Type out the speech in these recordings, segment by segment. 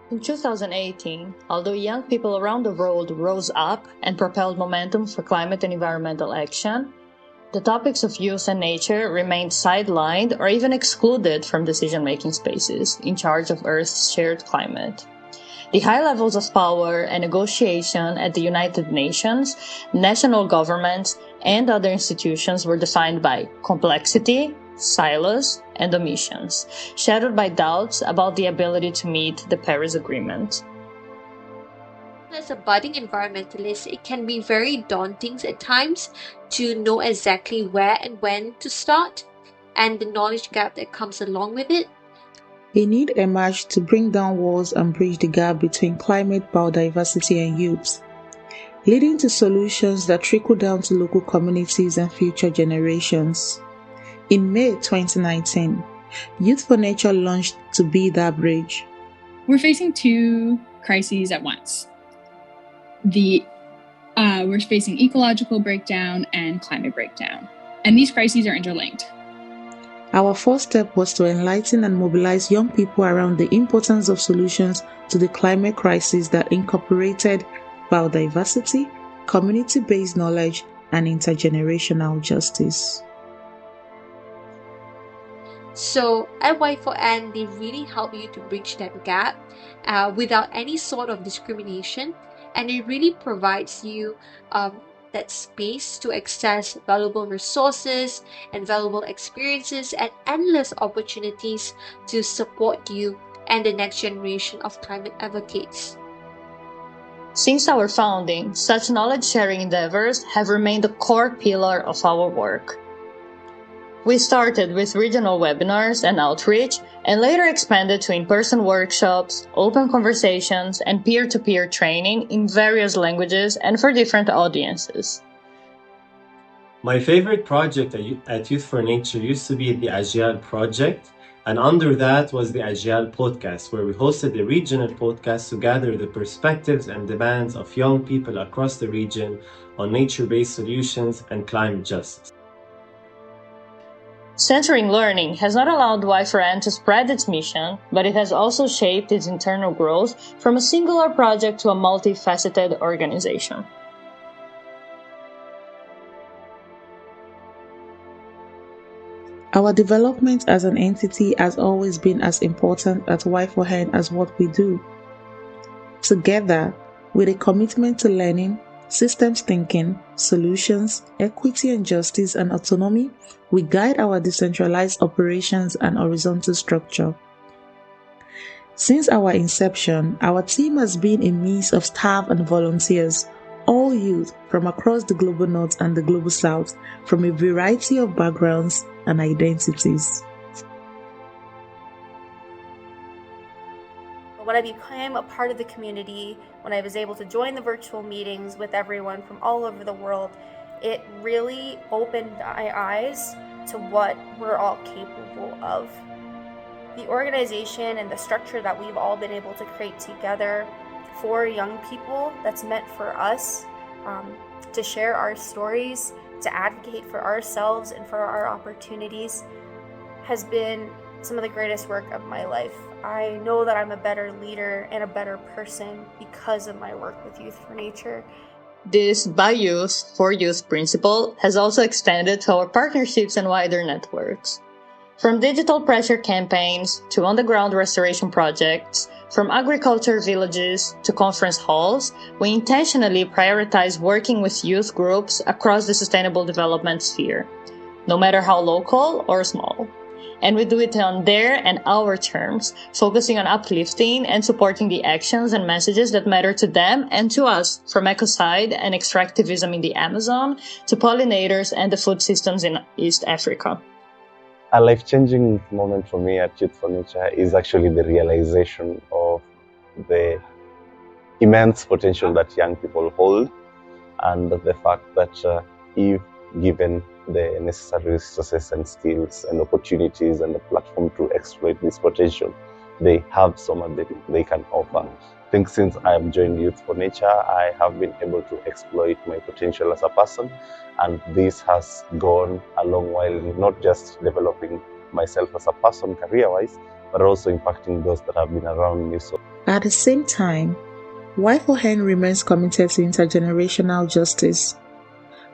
In 2018, although young people around the world rose up and propelled momentum for climate and environmental action, the topics of youth and nature remained sidelined or even excluded from decision-making spaces in charge of Earth's shared climate. The high levels of power and negotiation at the United Nations, national governments, and other institutions were defined by complexity, silos, and omissions, shadowed by doubts about the ability to meet the Paris Agreement. As a budding environmentalist, it can be very daunting at times to know exactly where and when to start, and the knowledge gap that comes along with it. A need emerged to bring down walls and bridge the gap between climate, biodiversity, and youth, leading to solutions that trickle down to local communities and future generations. In May 2019, Youth4Nature launched to be that bridge. We're facing two crises at once. We're facing ecological breakdown and climate breakdown, and these crises are interlinked. Our first step was to enlighten and mobilize young people around the importance of solutions to the climate crisis that incorporated biodiversity, community-based knowledge, and intergenerational justice. So at Y4N, they really help you to bridge that gap without any sort of discrimination, and it really provides you that space to access valuable resources and valuable experiences and endless opportunities to support you and the next generation of climate advocates. Since our founding, such knowledge-sharing endeavors have remained a core pillar of our work. We started with regional webinars and outreach, and later expanded to in-person workshops, open conversations, and peer-to-peer training in various languages and for different audiences. My favorite project at Youth4Nature used to be the Agial project, and under that was the Agial podcast, where we hosted a regional podcast to gather the perspectives and demands of young people across the region on nature-based solutions and climate justice. Centering learning has not allowed Y4N to spread its mission, but it has also shaped its internal growth from a singular project to a multifaceted organization. Our development as an entity has always been as important at Y4N as what we do. Together, with a commitment to learning, systems thinking, solutions, equity and justice, and autonomy, we guide our decentralized operations and horizontal structure. Since our inception, our team has been a mix of staff and volunteers, all youth from across the global north and the global south, from a variety of backgrounds and identities. When I became a part of the community, when I was able to join the virtual meetings with everyone from all over the world, it really opened my eyes to what we're all capable of. The organization and the structure that we've all been able to create together for young people, that's meant for us to share our stories, to advocate for ourselves and for our opportunities, has been some of the greatest work of my life. I know that I'm a better leader and a better person because of my work with Youth4Nature. This by youth, for youth principle has also extended to our partnerships and wider networks. From digital pressure campaigns to on-the-ground restoration projects, from agriculture villages to conference halls, we intentionally prioritize working with youth groups across the sustainable development sphere, no matter how local or small. And we do it on their and our terms, focusing on uplifting and supporting the actions and messages that matter to them and to us, from ecocide and extractivism in the Amazon to pollinators and the food systems in East Africa. A life-changing moment for me at Youth4Nature is actually the realization of the immense potential that young people hold, and the fact that if given the necessary resources and skills and opportunities and the platform to exploit this potential, they have so much that they can offer. I think since I have joined Youth4Nature, I have been able to exploit my potential as a person, and this has gone a long while in not just developing myself as a person career-wise, but also impacting those that have been around me. So At the same time, Y4N remains committed to intergenerational justice.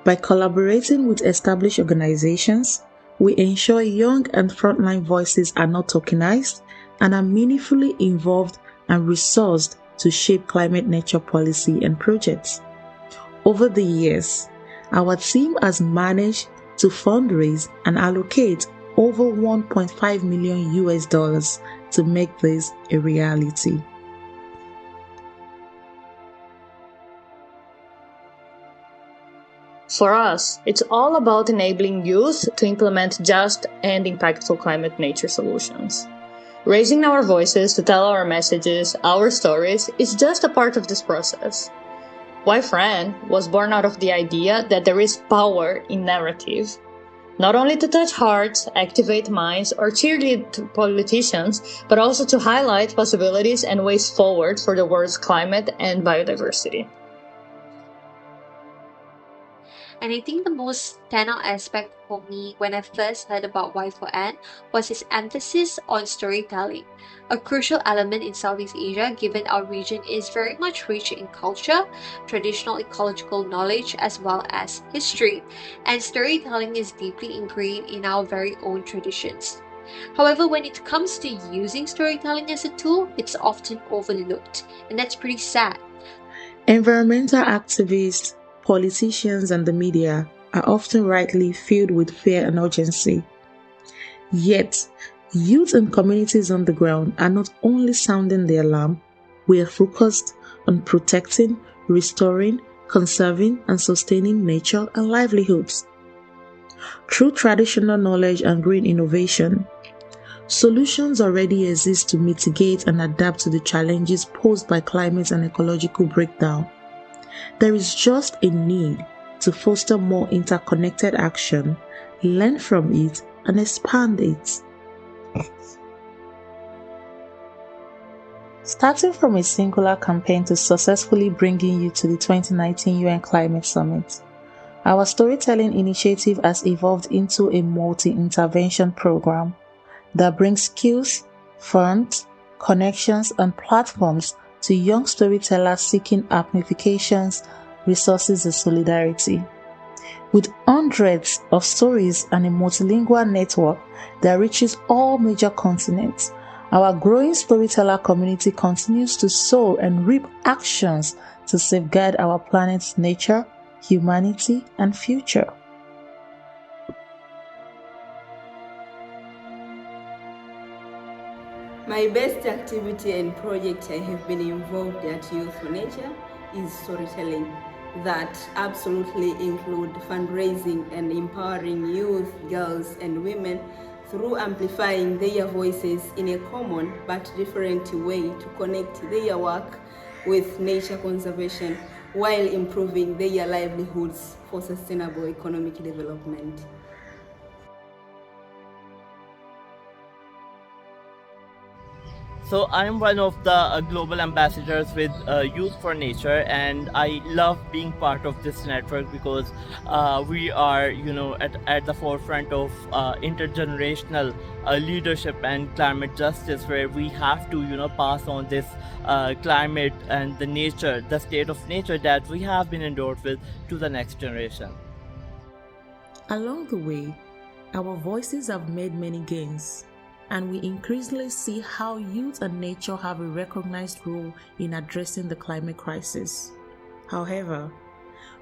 By collaborating with established organizations, we ensure young and frontline voices are not tokenized and are meaningfully involved and resourced to shape climate nature policy and projects. Over the years, our team has managed to fundraise and allocate over $1.5 million to make this a reality. For us, it's all about enabling youth to implement just and impactful climate nature solutions. Raising our voices to tell our messages, our stories, is just a part of this process. Y4N was born out of the idea that there is power in narrative. Not only to touch hearts, activate minds, or cheerlead politicians, but also to highlight possibilities and ways forward for the world's climate and biodiversity. And I think the most standout aspect for me when I first heard about Y4N was its emphasis on storytelling, a crucial element in Southeast Asia given our region is very much rich in culture, traditional ecological knowledge, as well as history, and storytelling is deeply ingrained in our very own traditions. However, when it comes to using storytelling as a tool, it's often overlooked, and that's pretty sad. Environmental activists, politicians, and the media are often rightly filled with fear and urgency. Yet, youth and communities on the ground are not only sounding the alarm, we are focused on protecting, restoring, conserving, and sustaining nature and livelihoods. Through traditional knowledge and green innovation, solutions already exist to mitigate and adapt to the challenges posed by climate and ecological breakdown. There is just a need to foster more interconnected action, learn from it, and expand it. Starting from a singular campaign to successfully bringing you to the 2019 UN Climate Summit, our storytelling initiative has evolved into a multi-intervention program that brings skills, funds, connections, and platforms to young storytellers seeking amplifications, resources, and solidarity. With hundreds of stories and a multilingual network that reaches all major continents, our growing storyteller community continues to sow and reap actions to safeguard our planet's nature, humanity, and future. My best activity and project I have been involved at Youth4Nature is storytelling that absolutely include fundraising and empowering youth, girls, and women through amplifying their voices in a common but different way to connect their work with nature conservation while improving their livelihoods for sustainable economic development. So I'm one of the global ambassadors with Youth4Nature, and I love being part of this network because we are, at the forefront of intergenerational leadership and climate justice, where we have to, pass on this climate and the nature, the state of nature that we have been endowed with to the next generation. Along the way, our voices have made many gains, and we increasingly see how youth and nature have a recognized role in addressing the climate crisis. However,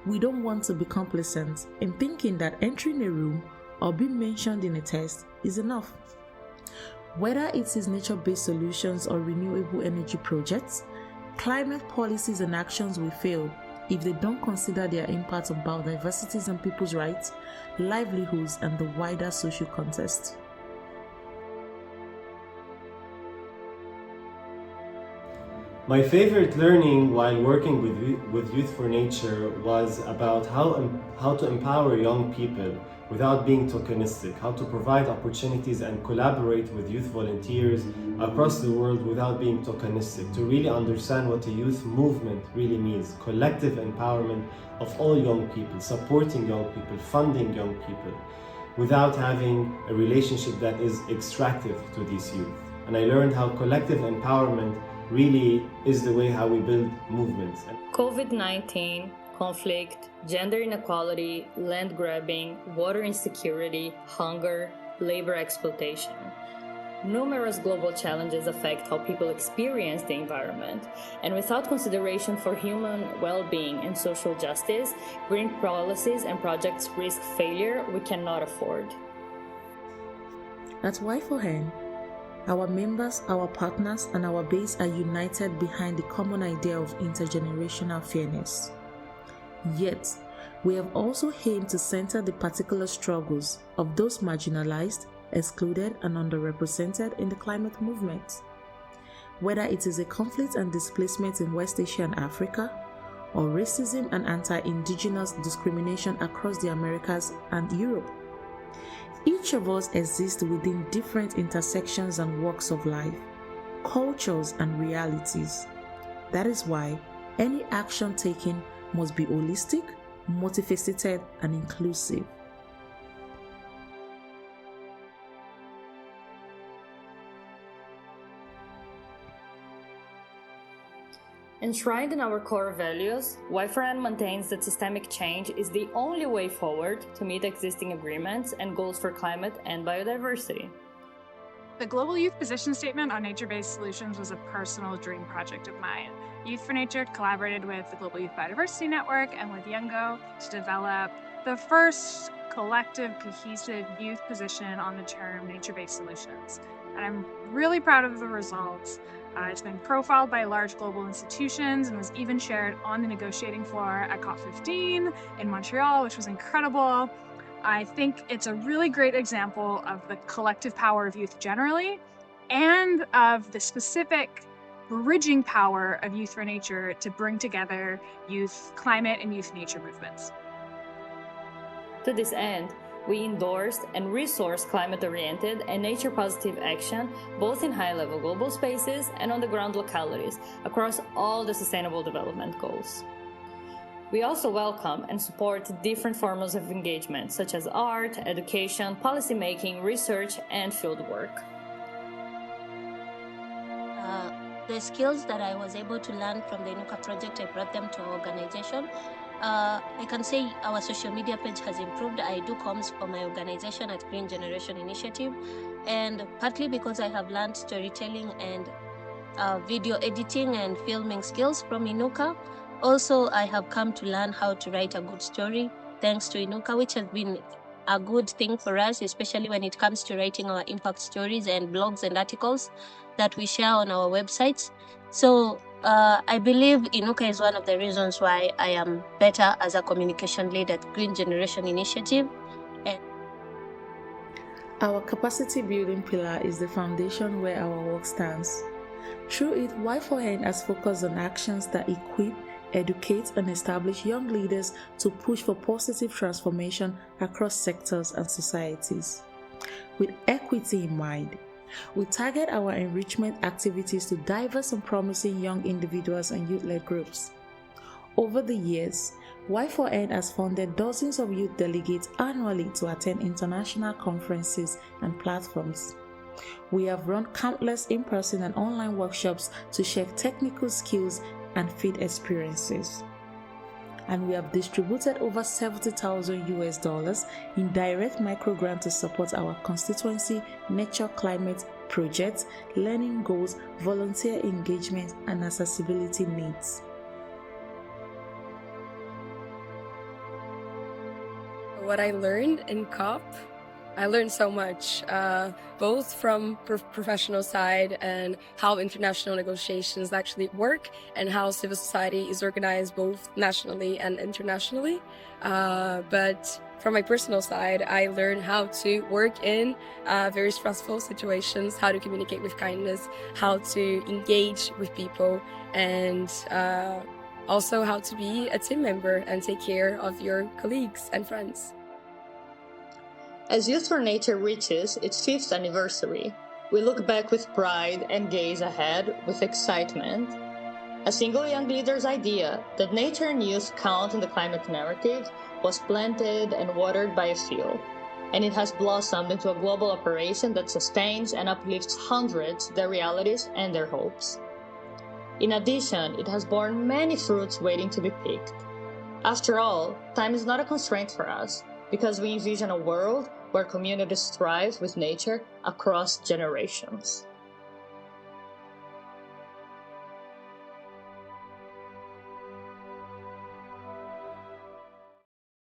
we don't want to be complacent in thinking that entering a room or being mentioned in a text is enough. Whether it is nature-based solutions or renewable energy projects, climate policies and actions will fail if they don't consider their impact on biodiversity and people's rights, livelihoods, and the wider social context. My favorite learning while working with Youth4Nature was about how to empower young people without being tokenistic, how to provide opportunities and collaborate with youth volunteers across the world without being tokenistic, to really understand what a youth movement really means, collective empowerment of all young people, supporting young people, funding young people, without having a relationship that is extractive to these youth. And I learned how collective empowerment really is the way how we build movements. COVID-19, conflict, gender inequality, land grabbing, water insecurity, hunger, labor exploitation. Numerous global challenges affect how people experience the environment, and without consideration for human well-being and social justice, green policies and projects risk failure we cannot afford. At Y4N, our members, our partners, and our base are united behind the common idea of intergenerational fairness. Yet, we have also aimed to center the particular struggles of those marginalized, excluded, and underrepresented in the climate movement. Whether it is a conflict and displacement in West Asia and Africa, or racism and anti-indigenous discrimination across the Americas and Europe, each of us exists within different intersections and walks of life, cultures, and realities. That is why any action taken must be holistic, multifaceted, and inclusive. Enshrined in our core values, Y4N maintains that systemic change is the only way forward to meet existing agreements and goals for climate and biodiversity. The Global Youth Position Statement on Nature-Based Solutions was a personal dream project of mine. Youth4Nature collaborated with the Global Youth Biodiversity Network and with Youngo to develop the first collective, cohesive youth position on the term nature-based solutions. And I'm really proud of the results. It's been profiled by large global institutions and was even shared on the negotiating floor at COP15 in Montreal, which was incredible. I think it's a really great example of the collective power of youth generally and of the specific bridging power of Youth4Nature to bring together youth climate and youth nature movements. To this end, we endorsed and resourced climate-oriented and nature-positive action both in high-level global spaces and on-the-ground localities across all the Sustainable Development Goals. We also welcome and support different forms of engagement such as art, education, policymaking, research, and fieldwork. The skills that I was able to learn from the Inuka project, I brought them to our organization. I can say our social media page has improved. I do comms for my organization at Green Generation Initiative, and partly because I have learned storytelling and video editing and filming skills from Inuka. Also, I have come to learn how to write a good story thanks to Inuka, which has been a good thing for us, especially when it comes to writing our impact stories and blogs and articles that we share on our websites. So I believe Inuka is one of the reasons why I am better as a communication lead at Green Generation Initiative. Our capacity building pillar is the foundation where our work stands. Through it, Y4N has focused on actions that equip, educate, and establish young leaders to push for positive transformation across sectors and societies. With equity in mind, we target our enrichment activities to diverse and promising young individuals and youth-led groups. Over the years, Y4N has funded dozens of youth delegates annually to attend international conferences and platforms. We have run countless in-person and online workshops to share technical skills and field experiences. And we have distributed over $70,000 in direct microgrant to support our constituency nature climate projects, learning goals, volunteer engagement, and accessibility needs. What I learned in COP, I learned so much, both from professional side and how international negotiations actually work and how civil society is organized both nationally and internationally. But from my personal side, I learned how to work in very stressful situations, how to communicate with kindness, how to engage with people, and also how to be a team member and take care of your colleagues and friends. As Youth4Nature reaches its 5th anniversary, we look back with pride and gaze ahead with excitement. A single young leader's idea that nature and youth count in the climate narrative was planted and watered by a few, and it has blossomed into a global operation that sustains and uplifts hundreds, their realities and their hopes. In addition, it has borne many fruits waiting to be picked. After all, time is not a constraint for us, because we envision a world where communities thrive with nature across generations.